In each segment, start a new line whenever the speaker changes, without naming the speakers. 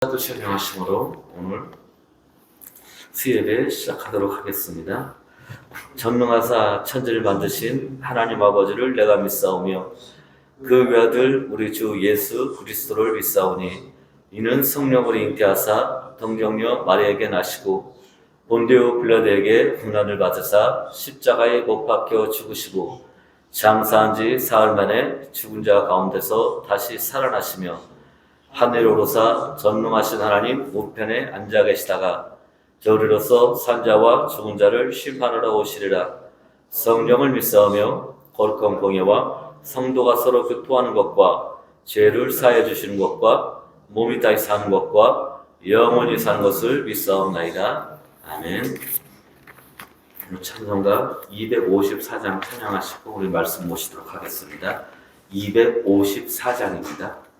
찬양하심으로 오늘 수예배 시작하도록 하겠습니다. 전능하사 천지를 만드신 하나님 아버지를 내가 믿사오며 그 외아들 우리 주 예수 그리스도를 믿사오니 이는 성령으로 잉태하사 동정녀 마리아에게 나시고 본디오 빌라도에게 국난을 받으사 십자가에 못 박혀 죽으시고 장사한 지 사흘 만에 죽은 자 가운데서 다시 살아나시며 하늘에 오르사 전능하신 하나님 우편에 앉아 계시다가 저리로서 산자와 죽은 자를 심판하러 오시리라. 성령을 믿사오며 거룩한 공예와 성도가 서로 교통하는 것과 죄를 사해 주시는 것과 몸이 다시 사는 것과 영원히 사는 것을 믿사옵나이다. 아멘. 찬송가 254장 찬양하시고 우리 말씀 모시도록 하겠습니다. 254장입니다.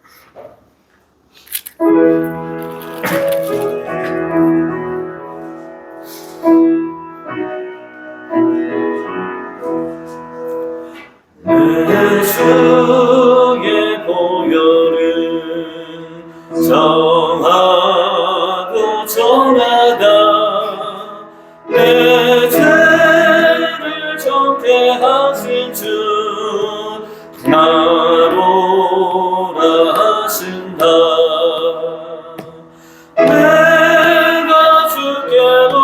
내 주의 보혈은 정하고 정하다 내 죄를 정케 하신 주 나로라 하신다. 내가 주께로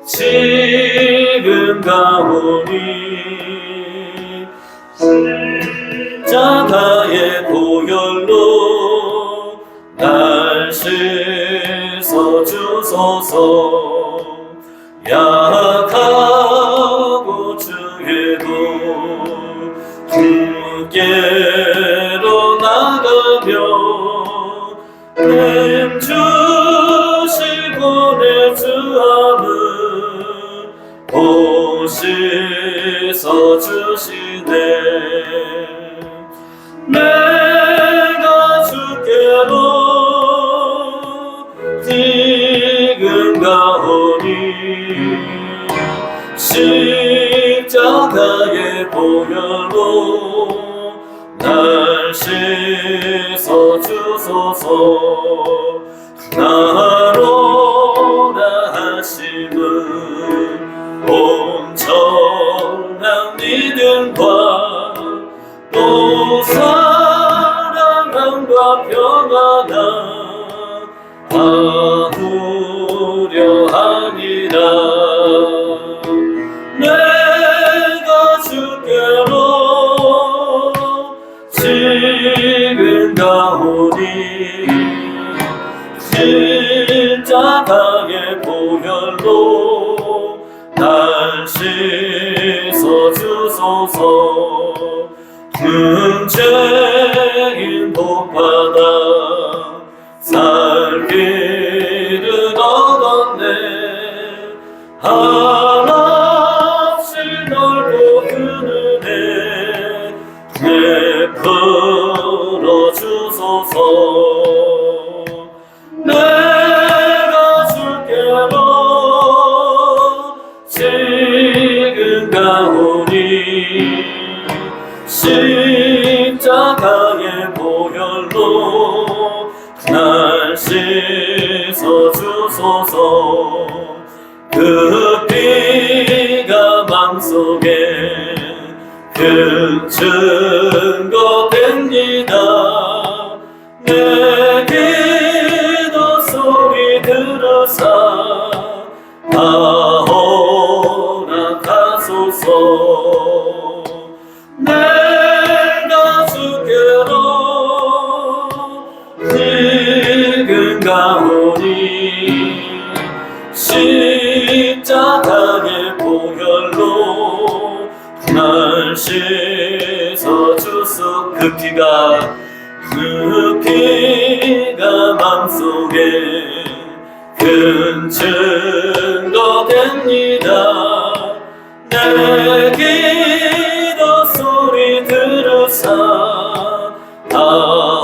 지금 가오니 십자가의 보혈로 날 씻어 주소서. 약하고 주의도 주께로 나가며 님 주시고 내 주함을 보시서 주시네. 내가 주께로 지금 가오니 십자가의 보혈로 날 씻어 주소서. 나로라 하심은 온전한 믿음과 또 사랑함과 평안함 아우려 하니라. 내가 주께로 지금 가오니 십자가의 보혈로 날 씻어 주소서. 죄인 복받아 살 길을 얻었네. 한없이 넓고 큰 은혜 베풀어 주소서. 내가 주께로 지금 가오니 십자가의 보혈로 날 씻어 주소서. 그 피가 맘속에 큰 증거 됩니다. 내 기도 소리 들으사 다 허락하소서. 내가 주께로 지금 가오니 십자가의 보혈로 날 씻어 주소. 그 피가 맘속에 큰 증거 됩니다. 내 기도 소리 들으사 다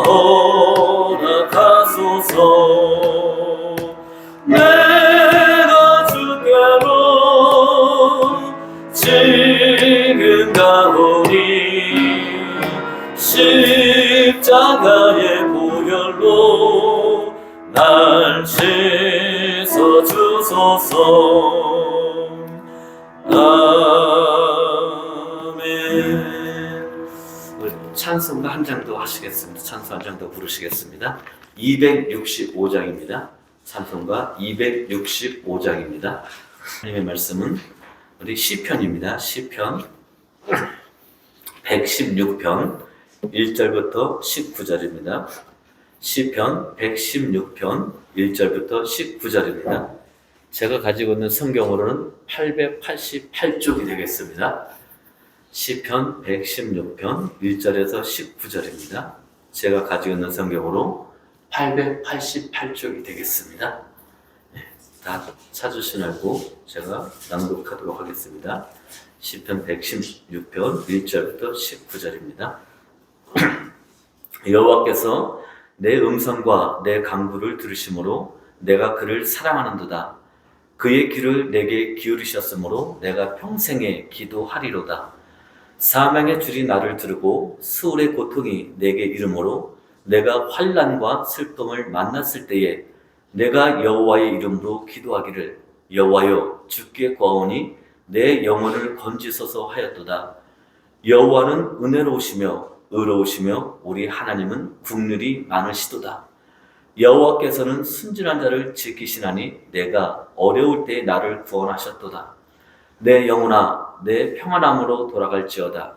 허락하소서. 내가 주께로 지금 가오니 십자가의 보혈로 날 씻어주소서. 아멘. 우리 찬송가 한 장 더 하시겠습니다. 찬송 한 장 더 부르시겠습니다. 265장입니다. 찬송가 265장입니다. 하나님의 말씀은 우리 시편입니다. 시편 116편 1절부터 19절입니다. 시편 116편 1절부터 19절입니다. 제가 가지고 있는 성경으로는 888쪽이 되겠습니다. 시편 116편 1절에서 19절입니다. 제가 가지고 있는 성경으로 888쪽이 되겠습니다. 다 찾으시라고 제가 낭독하도록 하겠습니다. 시편 116편 1절부터 19절입니다. 여호와께서 내 음성과 내 간구를 들으심으로 내가 그를 사랑하는도다. 그의 귀를 내게 기울이셨으므로 내가 평생에 기도하리로다. 사망의 줄이 나를 두르고 수울의 고통이 내게 이르므로 내가 환난과 슬픔을 만났을 때에 내가 여호와의 이름으로 기도하기를 여호와여 주께 구하오니 내 영혼을 건지소서 하였도다. 여호와는 은혜로우시며 의로우시며 우리 하나님은 국률이 많으시도다. 여호와께서는 순진한 자를 지키시나니 내가 어려울 때 나를 구원하셨도다. 내 영혼아 내 평안함으로 돌아갈지어다.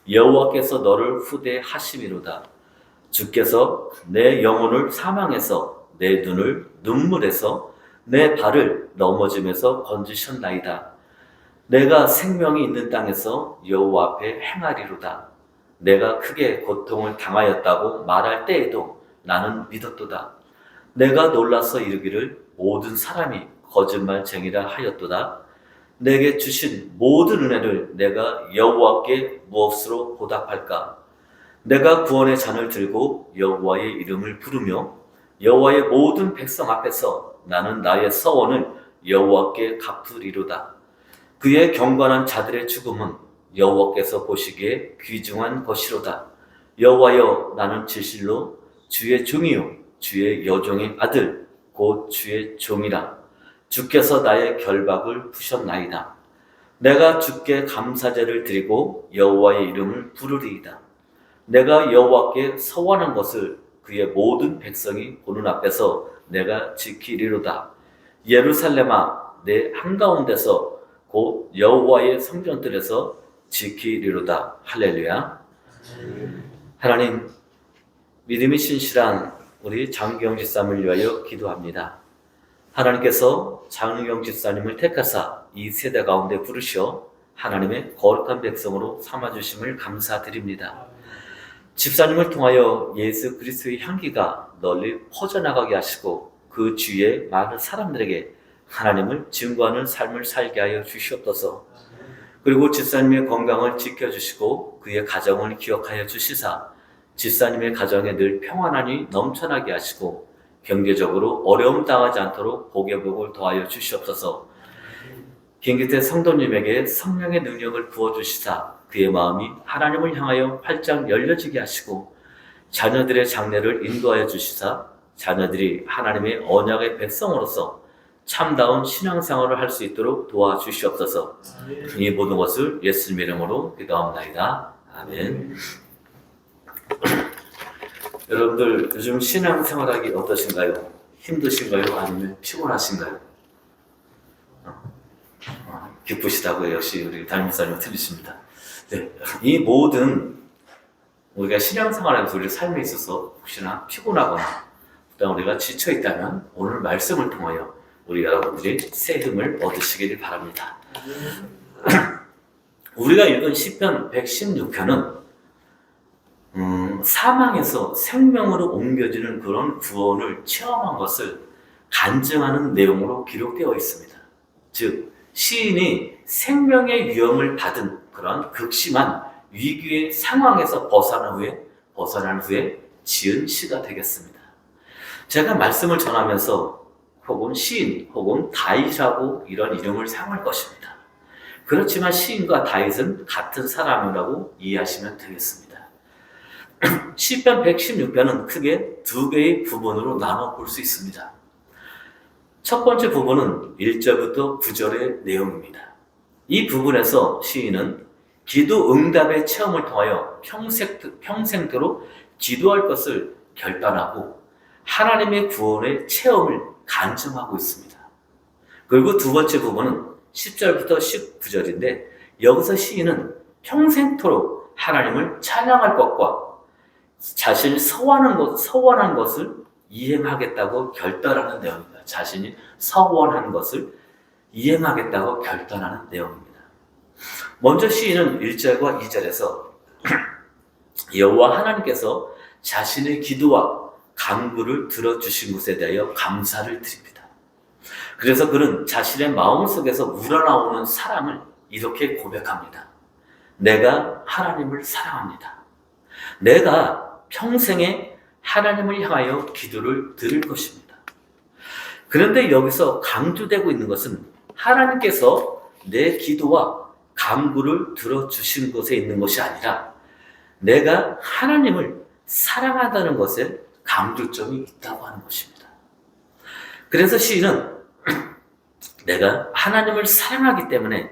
여호와께서 너를 후대하심이로다. 주께서 내 영혼을 사망에서 내 눈을 눈물에서 내 발을 넘어짐에서 건지셨나이다. 내가 생명이 있는 땅에서 여호와 앞에 행하리로다. 내가 크게 고통을 당하였다고 말할 때에도 나는 믿었도다. 내가 놀라서 이르기를 모든 사람이 거짓말쟁이라 하였도다. 내게 주신 모든 은혜를 내가 여호와께 무엇으로 보답할까? 내가 구원의 잔을 들고 여호와의 이름을 부르며 여호와의 모든 백성 앞에서 나는 나의 서원을 여호와께 갚으리로다. 그의 경건한 자들의 죽음은 여호와께서 보시기에 귀중한 것이로다. 여호와여 나는 진실로 주의 종이요 주의 여종의 아들 곧 주의 종이라. 주께서 나의 결박을 푸셨나이다. 내가 주께 감사제를 드리고 여호와의 이름을 부르리이다. 내가 여호와께 서원한 것을 그의 모든 백성이 보는 앞에서 내가 지키리로다. 예루살렘아 내 한가운데서 곧 여호와의 성전들에서 지키리로다. 할렐루야. 하나님, 믿음이 신실한 우리 장기영 집사님을 위하여 기도합니다. 하나님께서 장기영 집사님을 택하사 이 세대 가운데 부르셔 하나님의 거룩한 백성으로 삼아주심을 감사드립니다. 집사님을 통하여 예수 그리스도의 향기가 널리 퍼져나가게 하시고 그 주위에 많은 사람들에게 하나님을 증거하는 삶을 살게 하여 주시옵소서. 그리고 집사님의 건강을 지켜주시고 그의 가정을 기억하여 주시사 집사님의 가정에 늘 평안함이 넘쳐나게 하시고 경제적으로 어려움 당하지 않도록 복의 복을 더하여 주시옵소서. 김기태 성도님에게 성령의 능력을 부어주시사 그의 마음이 하나님을 향하여 활짝 열려지게 하시고 자녀들의 장래를 인도하여 주시사 자녀들이 하나님의 언약의 백성으로서 참다운 신앙생활을 할 수 있도록 도와주시옵소서. 이 모든 것을 예수님의 이름으로 기도합니다. 아멘. 여러분들 요즘 신앙생활하기 어떠신가요? 힘드신가요? 아니면 피곤하신가요? 기쁘시다고요. 역시 우리 담임사님 틀리십니다. 네, 이 모든 우리가 신앙생활하면서 우리 삶에 있어서 혹시나 피곤하거나 그다음 우리가 지쳐 있다면 오늘 말씀을 통하여 우리 여러분들이 새 힘을 얻으시길 바랍니다. 우리가 읽은 시편 116편은 사망에서 생명으로 옮겨지는 그런 구원을 체험한 것을 간증하는 내용으로 기록되어 있습니다. 즉 시인이 생명의 위험을 받은 그런 극심한 위기의 상황에서 벗어난 후에 지은 시가 되겠습니다. 제가 말씀을 전하면서 혹은 시인 혹은 다윗이라고 이런 이름을 사용할 것입니다. 그렇지만 시인과 다윗은 같은 사람이라고 이해하시면 되겠습니다. 시편 116편은 크게 두 개의 부분으로 나눠 볼 수 있습니다. 첫 번째 부분은 1절부터 9절의 내용입니다. 이 부분에서 시인은 기도 응답의 체험을 통하여 평생토록 기도할 것을 결단하고 하나님의 구원의 체험을 간증하고 있습니다. 그리고 두 번째 부분은 10절부터 19절인데 여기서 시인은 평생토록 하나님을 찬양할 것과 자신이 서원한 것을 이행하겠다고 결단하는 내용입니다. 자신이 서원한 것을 이행하겠다고 결단하는 내용입니다. 먼저 시인은 1절과 2절에서 여호와 하나님께서 자신의 기도와 간구를 들어주신 것에 대하여 감사를 드립니다. 그래서 그는 자신의 마음속에서 우러나오는 사랑을 이렇게 고백합니다. 내가 하나님을 사랑합니다. 내가 평생에 하나님을 향하여 기도를 드릴 것입니다. 그런데 여기서 강조되고 있는 것은 하나님께서 내 기도와 간구를 들어주신 것에 있는 것이 아니라 내가 하나님을 사랑한다는 것에 강조점이 있다고 하는 것입니다. 그래서 시인은 내가 하나님을 사랑하기 때문에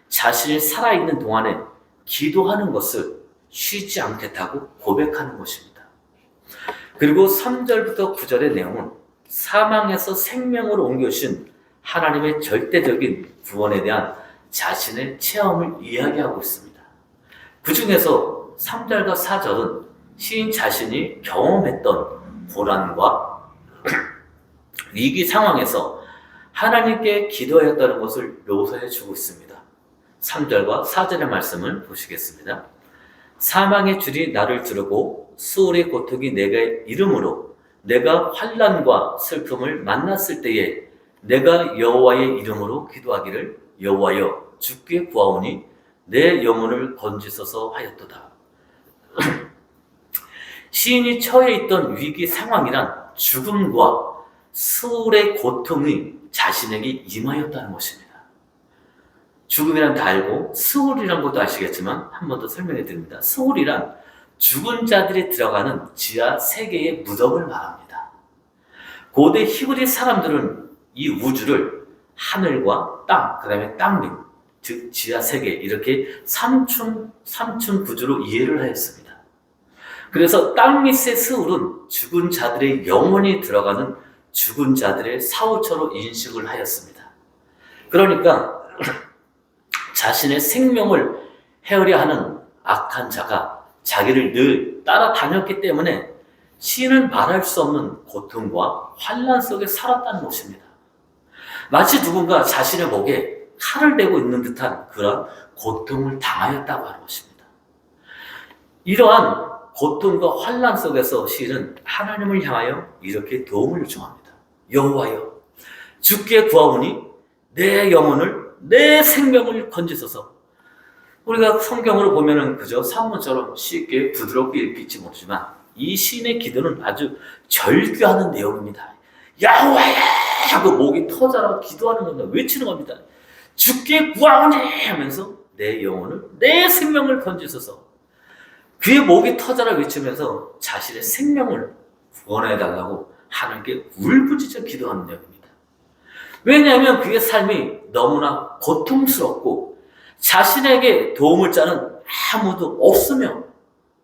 자신이 살아있는 동안에 기도하는 것을 쉬지 않겠다고 고백하는 것입니다. 그리고 3절부터 9절의 내용은 사망에서 생명으로 옮겨주신 하나님의 절대적인 구원에 대한 자신의 체험을 이야기하고 있습니다. 그 중에서 3절과 4절은 시인 자신이 경험했던 고난과 위기 상황에서 하나님께 기도하였다는 것을 묘사해 주고 있습니다. 3절과 4절의 말씀을 보시겠습니다. 사망의 줄이 나를 두르고 수월의 고통이 내게 이름으로 내가 환난과 슬픔을 만났을 때에 내가 여호와의 이름으로 기도하기를 여호와여 주께 구하오니 내 영혼을 건지소서 하였도다. 시인이 처해 있던 위기 상황이란 죽음과 수월의 고통이 자신에게 임하였다는 것입니다. 죽음이란 다 알고 수월이란 것도 아시겠지만 한 번 더 설명해 드립니다. 수월이란 죽은 자들이 들어가는 지하 세계의 무덤을 말합니다. 고대 히브리 사람들은 이 우주를 하늘과 땅, 그 다음에 땅 밑, 즉 지하 세계 이렇게 삼층 구조로 이해를 하였습니다. 그래서 땅 밑의 스울은 죽은 자들의 영혼이 들어가는 죽은 자들의 사후처로 인식을 하였습니다. 그러니까 자신의 생명을 헤아려 하는 악한 자가 자기를 늘 따라다녔기 때문에 시인은 말할 수 없는 고통과 환난 속에 살았다는 것입니다. 마치 누군가 자신의 목에 칼을 대고 있는 듯한 그런 고통을 당하였다고 하는 것입니다. 이러한 고통과 환난 속에서 시인은 하나님을 향하여 이렇게 도움을 요청합니다. 여호와여 주께 구하오니 내 영혼을 내 생명을 건지소서. 우리가 성경으로 보면은 그저 산문처럼 쉽게 부드럽게 읽힐지 모르지만 이 시인의 기도는 아주 절규하는 내용입니다. 여호와야 하고 목이 터져라 기도하는 겁니다. 외치는 겁니다. 주께 구하오니 하면서 내 영혼을 내 생명을 건지소서. 그의 목이 터져라 외치면서 자신의 생명을 구원해달라고 하나님께 울부짖어 기도하는 내용입니다. 왜냐하면 그의 삶이 너무나 고통스럽고 자신에게 도움을 자는 아무도 없으며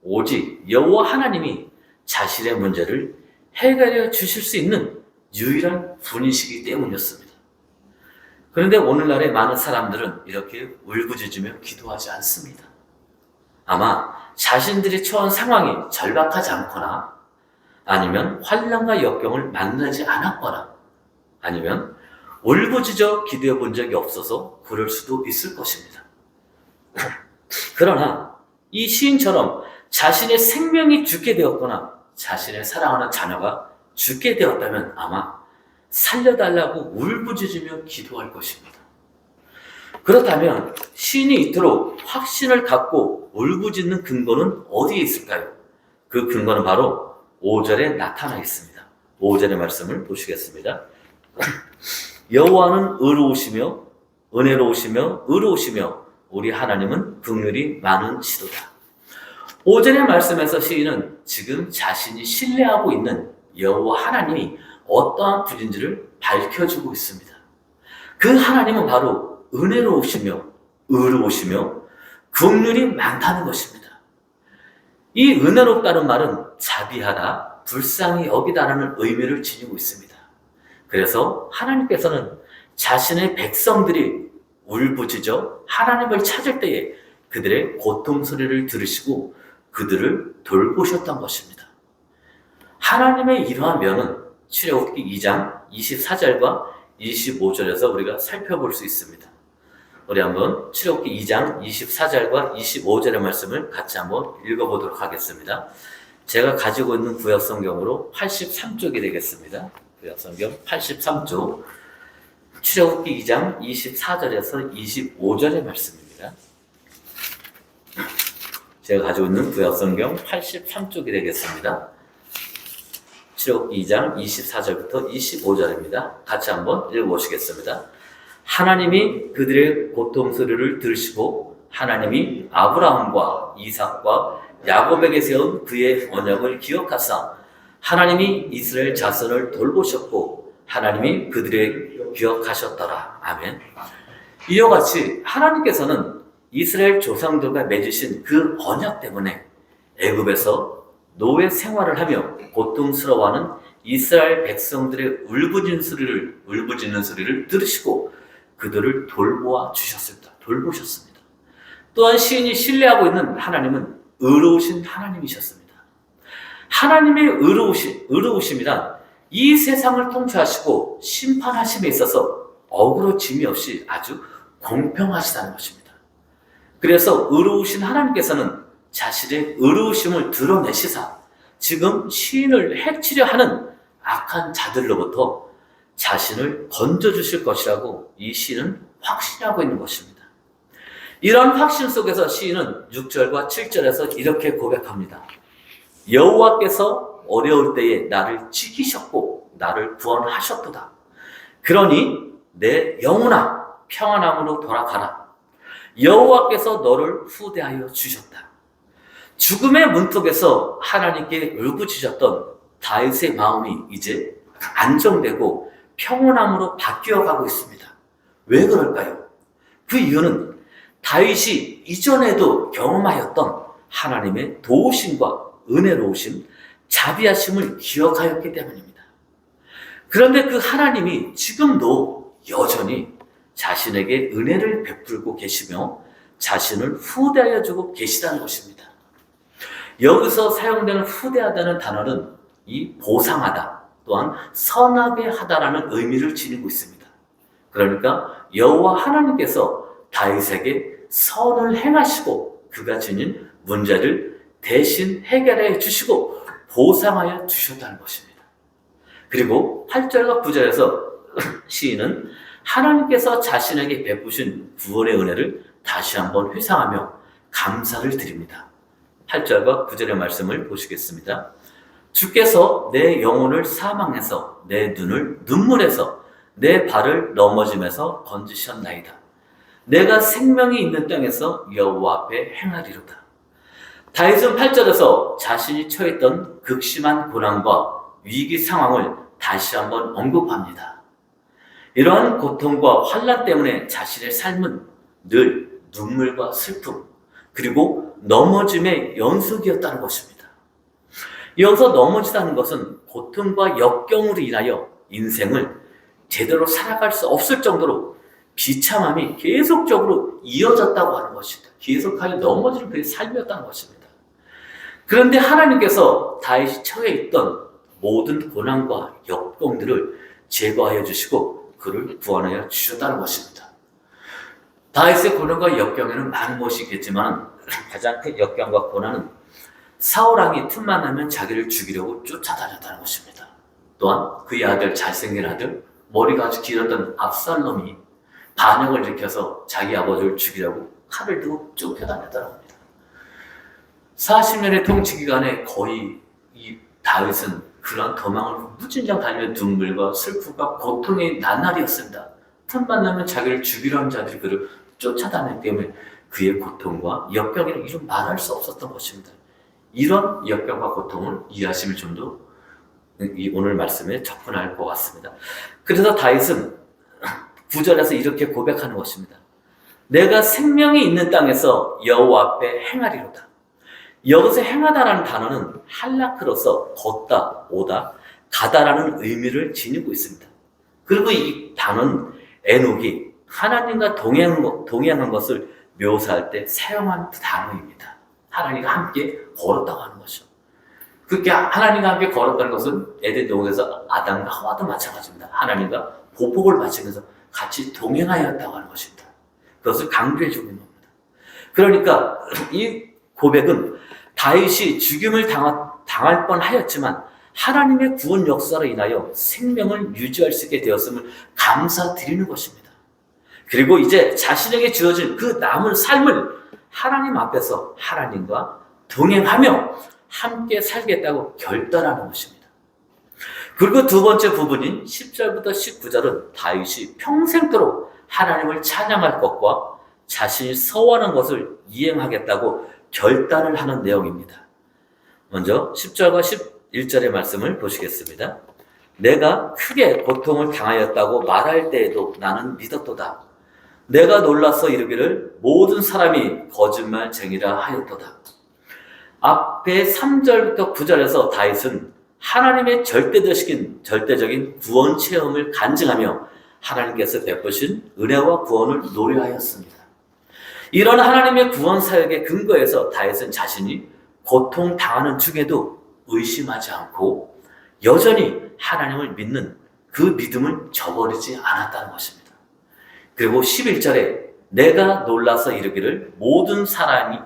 오직 여호와 하나님이 자신의 문제를 해결해 주실 수 있는 유일한 분이시기 때문이었습니다. 그런데 오늘날의 많은 사람들은 이렇게 울부짖으며 기도하지 않습니다. 아마 자신들이 처한 상황이 절박하지 않거나 아니면 환난과 역경을 만나지 않았거나 아니면 울부짖어 기도해 본 적이 없어서 그럴 수도 있을 것입니다. 그러나 이 시인처럼 자신의 생명이 죽게 되었거나 자신의 사랑하는 자녀가 죽게 되었다면 아마 살려달라고 울부짖으며 기도할 것입니다. 그렇다면 시인이 이토록 확신을 갖고 울부짖는 근거는 어디에 있을까요? 그 근거는 바로 5절에 나타나 있습니다. 5절의 말씀을 보시겠습니다. 여호와는 의로우시며 은혜로우시며 의로우시며 우리 하나님은 긍휼이 많으시도다. 오전의 말씀에서 시인은 지금 자신이 신뢰하고 있는 여호와 하나님이 어떠한 분인지를 밝혀주고 있습니다. 그 하나님은 바로 은혜로우시며 의로우시며 긍휼이 많다는 것입니다. 이 은혜롭다는 말은 자비하다, 불쌍히 여기다라는 의미를 지니고 있습니다. 그래서 하나님께서는 자신의 백성들이 울부짖어 하나님을 찾을 때에 그들의 고통 소리를 들으시고 그들을 돌보셨던 것입니다. 하나님의 이러한 면은 출애굽기 2장 24절과 25절에서 우리가 살펴볼 수 있습니다. 우리 한번 출애굽기 2장 24절과 25절의 말씀을 같이 한번 읽어보도록 하겠습니다. 제가 가지고 있는 구약성경으로 83쪽이 되겠습니다. 구약성경 83쪽 출애굽기 2장 24절에서 25절의 말씀입니다. 제가 가지고 있는 구약성경 83쪽이 되겠습니다. 출애굽기 2장 24절부터 25절입니다. 같이 한번 읽어보시겠습니다. 하나님이 그들의 고통 소리를 들으시고 하나님이 아브라함과 이삭과 야곱에게 세운 그의 언약을 기억하사 하나님이 이스라엘 자손을 돌보셨고 하나님이 그들의 기억하셨더라. 아멘. 이와 같이 하나님께서는 이스라엘 조상들과 맺으신 그 언약 때문에 애굽에서 노예 생활을 하며 고통스러워하는 이스라엘 백성들의 울부짖는 소리를 들으시고 그들을 돌보아 주셨습니다. 돌보셨습니다. 또한 시인이 신뢰하고 있는 하나님은 의로우신 하나님이셨습니다. 하나님의 의로우심이란 이 세상을 통치하시고 심판하심에 있어서 어그러짐이 없이 아주 공평하시다는 것입니다. 그래서 의로우신 하나님께서는 자신의 의로우심을 드러내시사 지금 시인을 해치려 하는 악한 자들로부터 자신을 건져주실 것이라고 이 시인은 확신하고 있는 것입니다. 이런 확신 속에서 시인은 6절과 7절에서 이렇게 고백합니다. 여호와께서 어려울 때에 나를 지키셨고 나를 구원하셨도다. 그러니 내 영혼아 평안함으로 돌아가라. 여호와께서 너를 후대하여 주셨다. 죽음의 문턱에서 하나님께 울부짖었던 다윗의 마음이 이제 안정되고 평온함으로 바뀌어가고 있습니다. 왜 그럴까요? 그 이유는 다윗이 이전에도 경험하였던 하나님의 도우심과 은혜로우심, 자비하심을 기억하였기 때문입니다. 그런데 그 하나님이 지금도 여전히 자신에게 은혜를 베풀고 계시며 자신을 후대하여 주고 계시다는 것입니다. 여기서 사용되는 후대하다는 단어는 이 보상하다 또한 선하게 하다라는 의미를 지니고 있습니다. 그러니까 여호와 하나님께서 다윗에게 선을 행하시고 그가 지닌 문제를 대신 해결해 주시고 보상하여 주셨다는 것입니다. 그리고 8절과 9절에서 시인은 하나님께서 자신에게 베푸신 구원의 은혜를 다시 한번 회상하며 감사를 드립니다. 8절과 9절의 말씀을 보시겠습니다. 주께서 내 영혼을 사망에서 내 눈을 눈물에서 내 발을 넘어짐에서 건지셨나이다. 내가 생명이 있는 땅에서 여호와 앞에 행하리로다. 다윗은 8절에서 자신이 처했던 극심한 고난과 위기 상황을 다시 한번 언급합니다. 이러한 고통과 환난 때문에 자신의 삶은 늘 눈물과 슬픔 그리고 넘어짐의 연속이었다는 것입니다. 여기서 넘어지다는 것은 고통과 역경으로 인하여 인생을 제대로 살아갈 수 없을 정도로 비참함이 계속적으로 이어졌다고 하는 것입니다. 계속하여 넘어지는 그의 삶이었다는 것입니다. 그런데 하나님께서 다윗이 처해 있던 모든 고난과 역경들을 제거하여 주시고 그를 구원하여 주셨다는 것입니다. 다윗의 고난과 역경에는 많은 것이 있겠지만 가장 큰 역경과 고난은 사울왕이 틈만 나면 자기를 죽이려고 쫓아다녔다는 것입니다. 또한 그의 아들, 잘생긴 아들, 머리가 아주 길었던 압살롬이 반역을 일으켜서 자기 아버지를 죽이려고 칼을 들고 쫓아다녔다는 겁니다. 40년의 통치 기간에 거의 이 다윗은 그런 도망을 무진장 달리는 눈물과 슬픔과 고통의 나날이었습니다. 틈만 나면 자기를 죽이려 하는 자들이 그를 쫓아다녔기 때문에 그의 고통과 역경이라는 이름 말할 수 없었던 것입니다. 이런 역경과 고통을 이해하시면 좀 더 오늘 말씀에 접근할 것 같습니다. 그래서 다윗은 9절에서 이렇게 고백하는 것입니다. 내가 생명이 있는 땅에서 여호와 앞에 행하리로다. 여기서 행하다라는 단어는 할라크로서 걷다, 오다, 가다라는 의미를 지니고 있습니다. 그리고 이 단어는 에녹이 하나님과 동행한 것을 묘사할 때 사용한 단어입니다. 하나님과 함께 걸었다고 하는 것이죠. 그렇게 하나님과 함께 걸었다는 것은 에덴 동산에서 아담과 하와도 마찬가지입니다. 하나님과 보복을 바치면서 같이 동행하였다고 하는 것입니다. 그것을 강조해주고 있는 겁니다. 그러니까 이 고백은 다윗이 죽임을 당할 뻔하였지만 하나님의 구원 역사로 인하여 생명을 유지할 수 있게 되었음을 감사드리는 것입니다. 그리고 이제 자신에게 주어진 그 남은 삶을 하나님 앞에서 하나님과 동행하며 함께 살겠다고 결단하는 것입니다. 그리고 두 번째 부분인 10절부터 19절은 다윗이 평생도록 하나님을 찬양할 것과 자신이 서원한 것을 이행하겠다고 결단을 하는 내용입니다. 먼저 10절과 11절의 말씀을 보시겠습니다. 내가 크게 고통을 당하였다고 말할 때에도 나는 믿었도다. 내가 놀라서 이르기를 모든 사람이 거짓말쟁이라 하였도다. 앞에 3절부터 9절에서 다윗은 하나님의 절대적인 구원 체험을 간증하며 하나님께서 베푸신 은혜와 구원을 노래하였습니다. 이런 하나님의 구원 사역의 근거에서 다윗은 자신이 고통당하는 중에도 의심하지 않고 여전히 하나님을 믿는 그 믿음을 저버리지 않았다는 것입니다. 그리고 11절에 내가 놀라서 이르기를 모든 사람이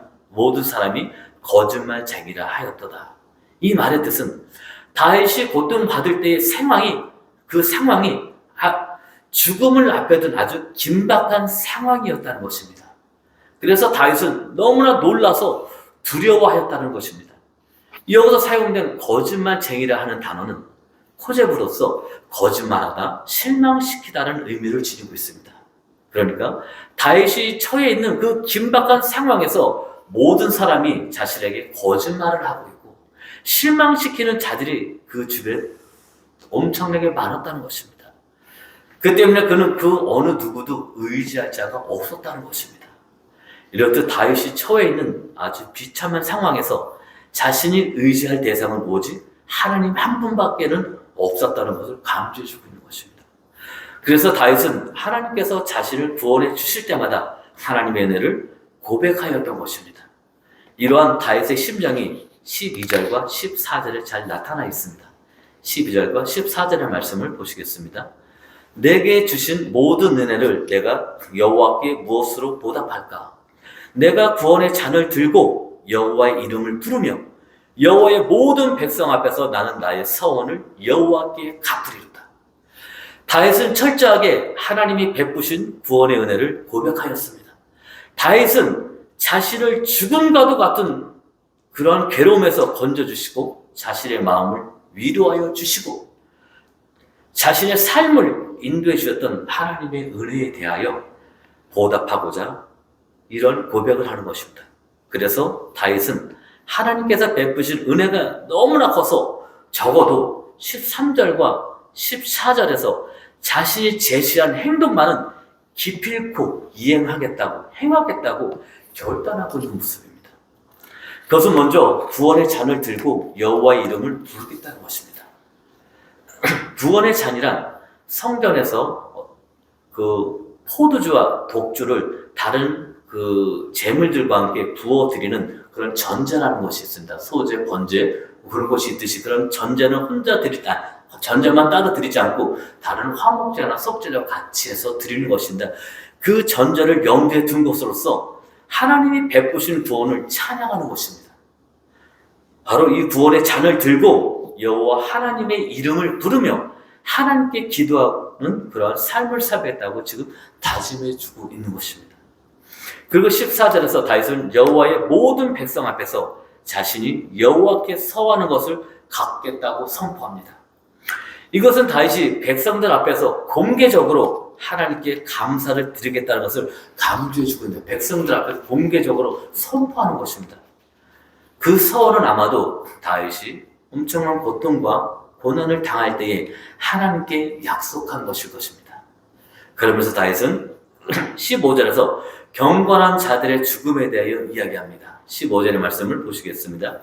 거짓말쟁이라 하였도다. 이 말의 뜻은 다윗이 고통받을 때의 그 상황이 죽음을 앞에 둔 아주 긴박한 상황이었다는 것입니다. 그래서 다윗은 너무나 놀라서 두려워하였다는 것입니다. 여기서 사용된 거짓말쟁이라 하는 단어는 코제브로서 거짓말하다, 실망시키다라는 의미를 지니고 있습니다. 그러니까 다윗이 처해 있는 그 긴박한 상황에서 모든 사람이 자신에게 거짓말을 하고 있고 실망시키는 자들이 그 주변에 엄청나게 많았다는 것입니다. 그 때문에 그는 그 어느 누구도 의지할 자가 없었다는 것입니다. 이렇듯 다윗이 처해 있는 아주 비참한 상황에서 자신이 의지할 대상은 오직 하나님 한 분밖에는 없었다는 것을 강조해주고 있는 것입니다. 그래서 다윗은 하나님께서 자신을 구원해 주실 때마다 하나님의 은혜를 고백하였던 것입니다. 이러한 다윗의 심정이 12절과 14절에 잘 나타나 있습니다. 12절과 14절의 말씀을 보시겠습니다. 내게 주신 모든 은혜를 내가 여호와께 무엇으로 보답할까? 내가 구원의 잔을 들고 여호와의 이름을 부르며 여호와의 모든 백성 앞에서 나는 나의 서원을 여호와께 갚으리로다. 다윗은 철저하게 하나님이 베푸신 구원의 은혜를 고백하였습니다. 다윗은 자신을 죽음과도 같은 그런 괴로움에서 건져주시고 자신의 마음을 위로하여 주시고 자신의 삶을 인도해 주셨던 하나님의 은혜에 대하여 보답하고자 이런 고백을 하는 것입니다. 그래서 다윗은 하나님께서 베푸신 은혜가 너무나 커서 적어도 13절과 14절에서 자신이 제시한 행동만은 기필코 이행하겠다고 행하겠다고 결단하고 있는 모습입니다. 그것은 먼저 구원의 잔을 들고 여호와의 이름을 부르겠다는 것입니다. 구원의 잔이란 성전에서 그 포도주와 독주를 다른 그 제물들과 함께 부어드리는 그런 전제라는 것이 있습니다. 소제, 번제 그런 것이 있듯이 그런 전제는 전제만 따로 드리지 않고 다른 화목제나 속죄제와 같이 해서 드리는 것입니다. 그 전제를 염두에 둔 것으로서 하나님이 베푸신 구원을 찬양하는 것입니다. 바로 이 구원의 잔을 들고 여호와 하나님의 이름을 부르며 하나님께 기도하는 그러한 삶을 살겠다고 지금 다짐해주고 있는 것입니다. 그리고 14절에서 다윗은 여호와의 모든 백성 앞에서 자신이 여호와께 서하는 것을 갖겠다고 선포합니다. 이것은 다윗이 백성들 앞에서 공개적으로 하나님께 감사를 드리겠다는 것을 강조해주고 있는 백성들 앞에서 공개적으로 선포하는 것입니다. 그 서원은 아마도 다윗이 엄청난 고통과 고난을 당할 때에 하나님께 약속한 것일 것입니다. 그러면서 다윗은 15절에서 경건한 자들의 죽음에 대하여 이야기합니다. 15절의 말씀을 보시겠습니다.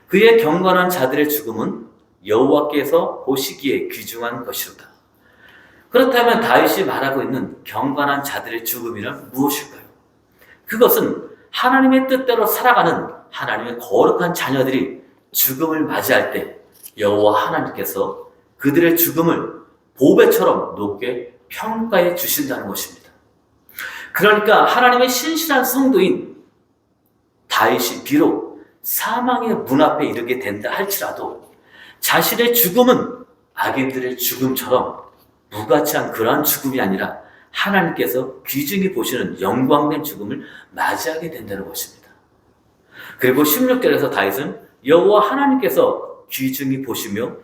그의 경건한 자들의 죽음은 여호와께서 보시기에 귀중한 것이로다. 그렇다면 다윗이 말하고 있는 경건한 자들의 죽음이란 무엇일까요? 그것은 하나님의 뜻대로 살아가는 하나님의 거룩한 자녀들이 죽음을 맞이할 때 여호와 하나님께서 그들의 죽음을 보배처럼 높게 평가해 주신다는 것입니다. 그러니까 하나님의 신실한 성도인 다윗이 비록 사망의 문 앞에 이르게 된다 할지라도 자신의 죽음은 악인들의 죽음처럼 무가치한 그러한 죽음이 아니라 하나님께서 귀중히 보시는 영광된 죽음을 맞이하게 된다는 것입니다. 그리고 16절에서 다윗은 여호와 하나님께서 귀중히 보시며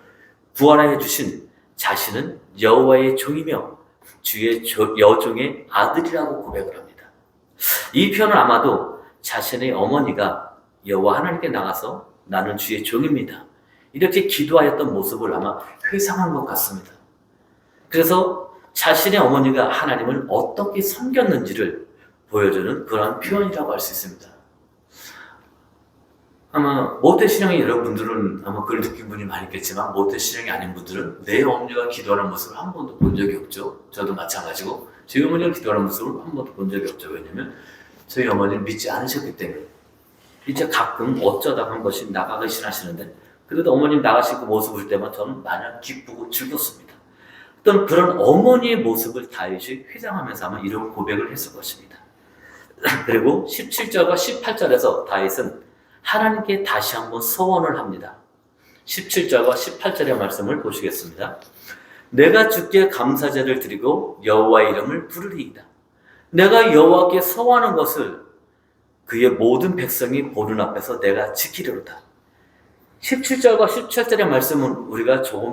부활하여 주신 자신은 여호와의 종이며 주의 여종의 아들이라고 고백을 합니다. 이 표현은 아마도 자신의 어머니가 여호와 하나님께 나가서 나는 주의 종입니다, 이렇게 기도하였던 모습을 아마 회상한 것 같습니다. 그래서 자신의 어머니가 하나님을 어떻게 섬겼는지를 보여주는 그런 표현이라고 할 수 있습니다. 아마 모태신앙의 여러분들은 아마 그걸 느낀 분이 많이 있겠지만 모태신앙이 아닌 분들은 내 어머니가 기도하는 모습을 한 번도 본 적이 없죠. 저도 마찬가지고 저희 어머니가 기도하는 모습을 한 번도 본 적이 없죠. 왜냐면 저희 어머니는 믿지 않으셨기 때문에. 이제 가끔 어쩌다 한 번씩 나가시긴 하시는데 그래도 어머님 나가실 그 모습을 볼 때만 저는 마냥 기쁘고 즐겁습니다. 어떤 그런 어머니의 모습을 다윗이 회상하면서 아마 이런 고백을 했을 것입니다. 그리고 17절과 18절에서 다윗은 하나님께 다시 한번 서원을 합니다. 17절과 18절의 말씀을 보시겠습니다. 내가 주께 감사제를 드리고 여호와의 이름을 부르리이다. 내가 여호와께 서원하는 것을 그의 모든 백성이 보는 앞에서 내가 지키리로다. 17절과 17절의 말씀은 우리가 조금